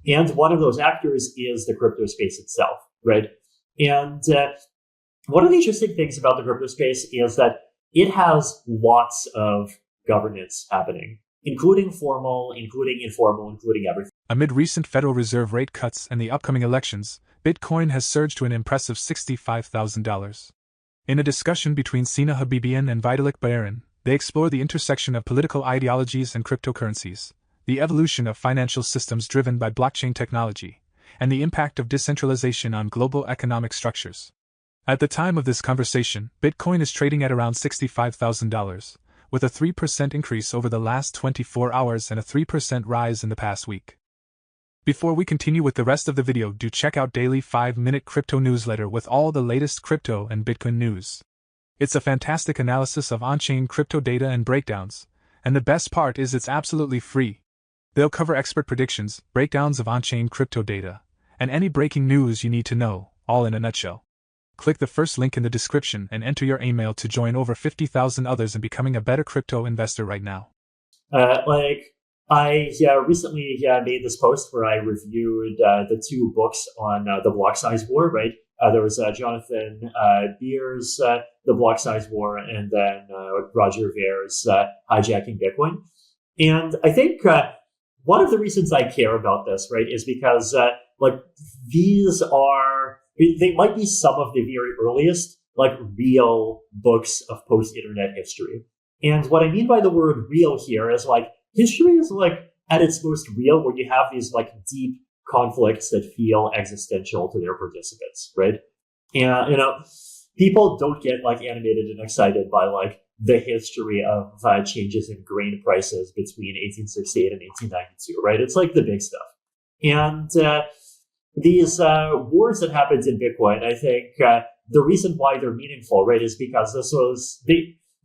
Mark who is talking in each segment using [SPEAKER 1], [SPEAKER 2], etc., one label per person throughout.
[SPEAKER 1] And one of those actors is the crypto space itself, right? And one of the interesting things about the crypto space is that it has lots of governance happening, including formal, including informal, including everything.
[SPEAKER 2] Amid recent Federal Reserve rate cuts and the upcoming elections, Bitcoin has surged to an impressive $65,000. In a discussion between Sina Habibian and Vitalik Buterin, they explore the intersection of political ideologies and cryptocurrencies, the evolution of financial systems driven by blockchain technology, and the impact of decentralization on global economic structures. At the time of this conversation, Bitcoin is trading at around $65,000, with a 3% increase over the last 24 hours and a 3% rise in the past week. Before we continue with the rest of the video, do check out daily 5-minute crypto newsletter with all the latest crypto and Bitcoin news. It's a fantastic analysis of on-chain crypto data and breakdowns, and the best part is it's absolutely free. They'll cover expert predictions, breakdowns of on-chain crypto data, and any breaking news you need to know, all in a nutshell. Click the first link in the description and enter your email to join over 50,000 others in becoming a better crypto investor right now.
[SPEAKER 1] I recently made this post where I reviewed the two books on the block size war, right? There was Jonathan Beer's The Block Size War, and then Roger Ver's Hijacking Bitcoin. And I think one of the reasons I care about this, right, is because they might be some of the very earliest real books of post-internet history. And what I mean by the word real here is history is at its most real when you have these deep conflicts that feel existential to their participants, right? And people don't get animated and excited by the history of changes in grain prices between 1868 and 1892, right? It's the big stuff. And these wars that happened in Bitcoin, I think the reason why they're meaningful, right, is because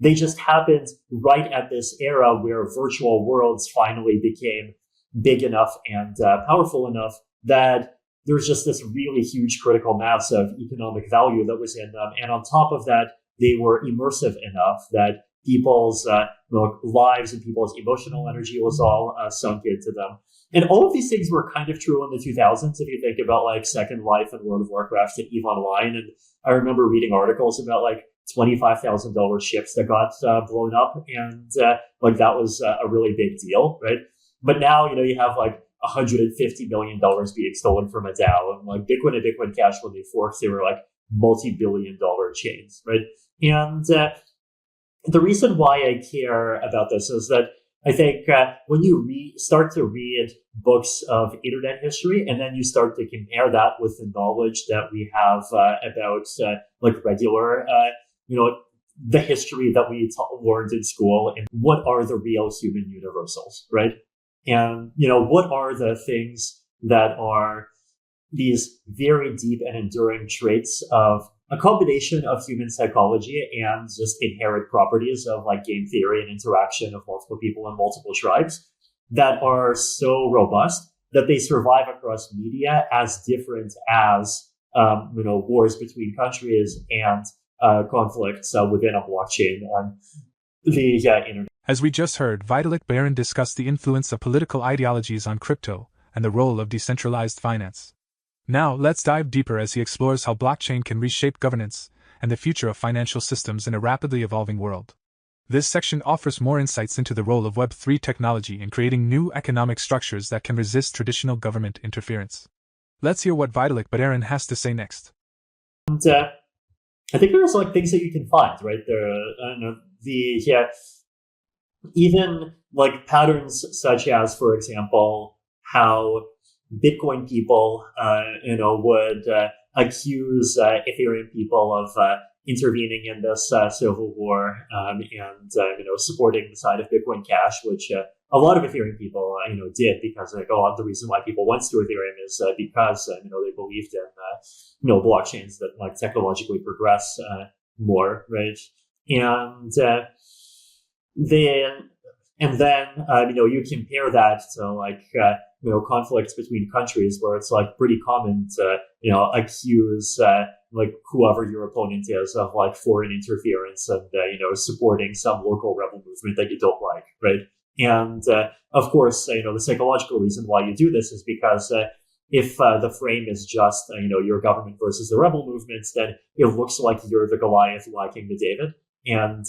[SPEAKER 1] they just happened right at this era where virtual worlds finally became big enough and powerful enough that there's just this really huge critical mass of economic value that was in them. And on top of that, they were immersive enough that people's lives and people's emotional energy was all sunk into them. And all of these things were kind of true in the 2000s. If you think about Second Life and World of Warcraft and EVE Online. And I remember reading articles about $25,000 ships that got blown up. And that was a really big deal, right? But now, you have $150 million being stolen from a DAO. And Bitcoin and Bitcoin Cash, when they forked, they were multi-billion-dollar chains, right? And the reason why I care about this is that I think when you start to read books of internet history, and then you start to compare that with the knowledge that we have about regular, the history that we learned in school, and what are the real human universals, right? And, what are the things that are these very deep and enduring traits of a combination of human psychology and just inherent properties of game theory and interaction of multiple people and multiple tribes that are so robust that they survive across media as different as, wars between countries and conflicts within a blockchain on the internet.
[SPEAKER 2] As we just heard, Vitalik Buterin discussed the influence of political ideologies on crypto and the role of decentralized finance. Now, let's dive deeper as he explores how blockchain can reshape governance and the future of financial systems in a rapidly evolving world. This section offers more insights into the role of Web3 technology in creating new economic structures that can resist traditional government interference. Let's hear what Vitalik Buterin has to say next.
[SPEAKER 1] And I think there's things that you can find, right? Even patterns such as, for example, how Bitcoin people, would accuse Ethereum people of intervening in this civil war and supporting the side of Bitcoin Cash, which a lot of Ethereum people, did, because a lot of the reason why people went to Ethereum is because they believed in blockchains that technologically progress more, right? And then you compare that to conflicts between countries where it's pretty common to accuse whoever your opponent is of foreign interference and supporting some local rebel movement that you don't like, right? And of course, the psychological reason why you do this is because if the frame is just, your government versus the rebel movements, then it looks like you're the Goliath liking the David. And,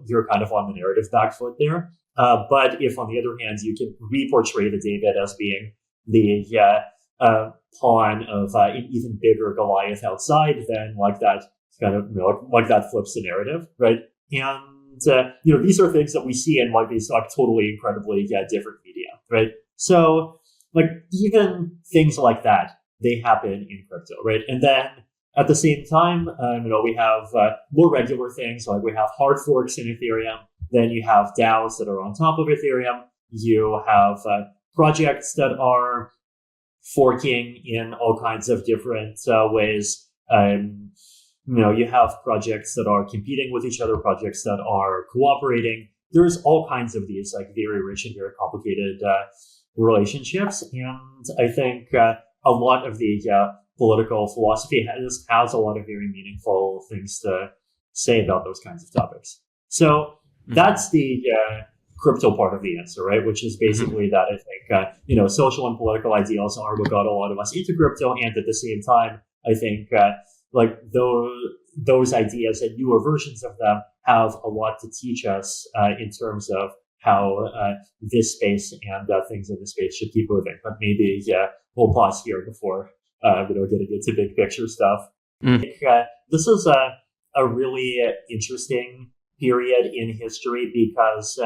[SPEAKER 1] you're kind of on the narrative back foot there. But if, on the other hand, you can re-portray the David as being the pawn of an even bigger Goliath outside, then like that kind of, like that flips the narrative, right? And, these are things that we see in like these like totally incredibly different media, right? So like even things like that, they happen in crypto, right? And then at the same time, we have more regular things, like we have hard forks in Ethereum. Then you have DAOs that are on top of Ethereum. You have projects that are forking in all kinds of different ways. You have projects that are competing with each other, projects that are cooperating. There's all kinds of these like very rich and very complicated relationships. And I think a lot of the political philosophy has a lot of very meaningful things to say about those kinds of topics. So that's the crypto part of the answer, right? Which is basically that I think, social and political ideals are what got a lot of us into crypto. And at the same time, I think like those ideas and newer versions of them have a lot to teach us in terms of how this space and things in this space should keep moving. But maybe, we'll pause here before getting into big picture stuff. This is a really interesting period in history because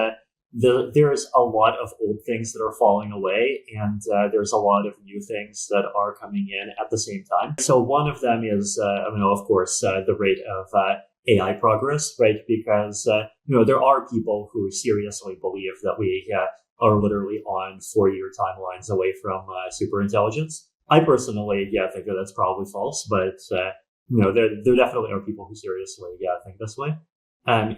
[SPEAKER 1] there's a lot of old things that are falling away, and there's a lot of new things that are coming in at the same time. So one of them is, of course, the rate of AI progress, right? Because, there are people who seriously believe that we are literally on 4-year timelines away from superintelligence. I personally, think that that's probably false, but, there definitely are people who seriously, think this way. And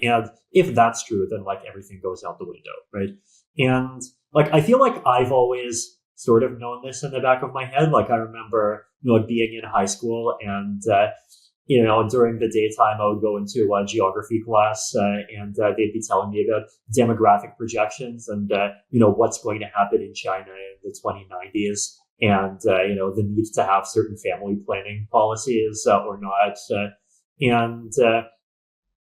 [SPEAKER 1] if that's true, then like everything goes out the window, right? And like, I feel like I've always sort of known this in the back of my head. Like I remember, being in high school and, during the daytime, I would go into a geography class and they'd be telling me about demographic projections and, what's going to happen in China in the 2090s and, the need to have certain family planning policies or not.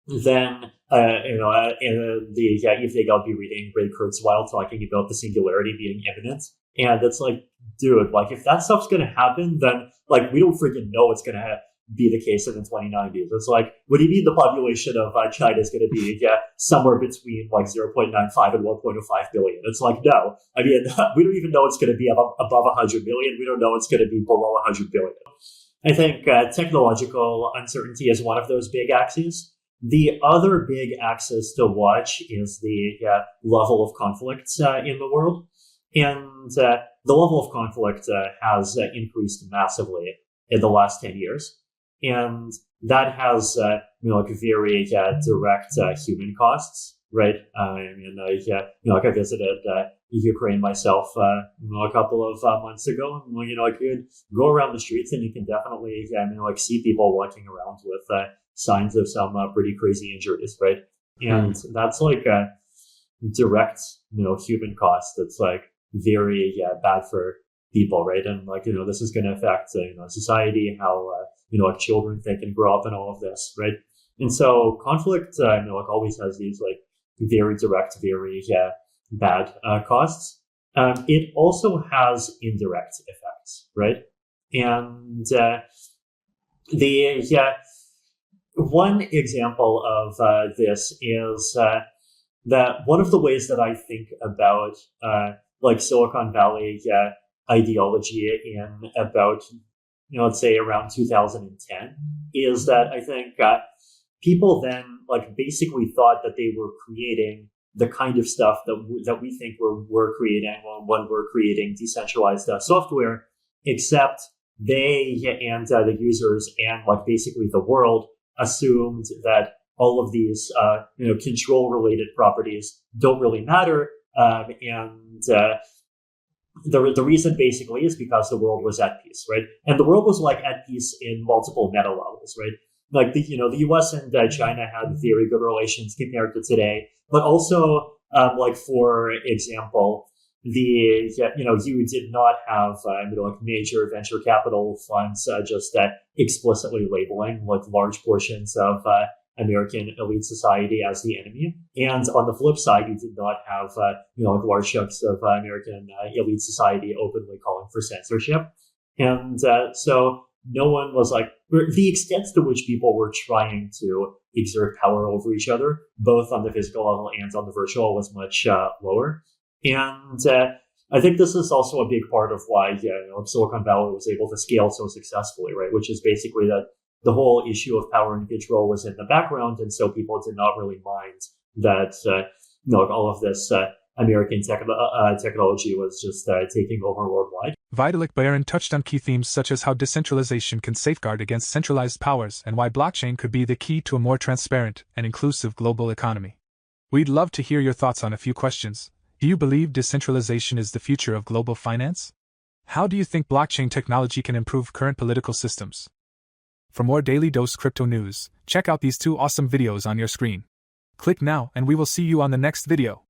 [SPEAKER 1] Then, the evening I'll be reading Ray Kurzweil talking about the singularity being imminent. And it's like, dude, like if that stuff's going to happen, then like we don't freaking know what's going to be the case in the 2090s. It's like, what do you mean the population of China is going to be somewhere between like 0.95 and 1.05 billion? It's like, no. I mean, we don't even know it's going to be above 100 million. We don't know it's going to be below 100 billion. I think technological uncertainty is one of those big axes. The other big axis to watch is the level of conflict in the world. And the level of conflict has increased massively in the last 10 years. And that has, very direct human costs, right? I visited Ukraine myself, a couple of months ago. And, I could go around the streets and you can definitely, see people walking around with signs of some pretty crazy injuries, right? And that's like a direct, human cost that's like very bad for people, right? And like, this is going to affect, society, how, children think and grow up and all of this, right? And so conflict, always has these like very direct, very bad costs. It also has indirect effects, right? And one example of this is that one of the ways that I think about like Silicon Valley ideology in about, let's say around 2010 is that I think people then like basically thought that they were creating the kind of stuff that we think we're creating when we're creating decentralized software, except they and the users and like basically the world assumed that all of these, control-related properties don't really matter, and the reason basically is because the world was at peace, right? And the world was like at peace in multiple meta levels, right? Like the U.S. and China had very good relations compared to today, but also Like, for example, you did not have major venture capital funds just explicitly labeling like large portions of American elite society as the enemy, and on the flip side, you did not have large chunks of American elite society openly calling for censorship, and so no one was like, the extent to which people were trying to exert power over each other, both on the physical level and on the virtual, was much lower. And I think this is also a big part of why Silicon Valley was able to scale so successfully, right? Which is basically that the whole issue of power and control was in the background, and so people did not really mind that all of this American technology was just taking over worldwide.
[SPEAKER 2] Vitalik Buterin touched on key themes such as how decentralization can safeguard against centralized powers and why blockchain could be the key to a more transparent and inclusive global economy. We'd love to hear your thoughts on a few questions. Do you believe decentralization is the future of global finance? How do you think blockchain technology can improve current political systems? For more Daily Dose Crypto news, check out these 2 awesome videos on your screen. Click now and we will see you on the next video.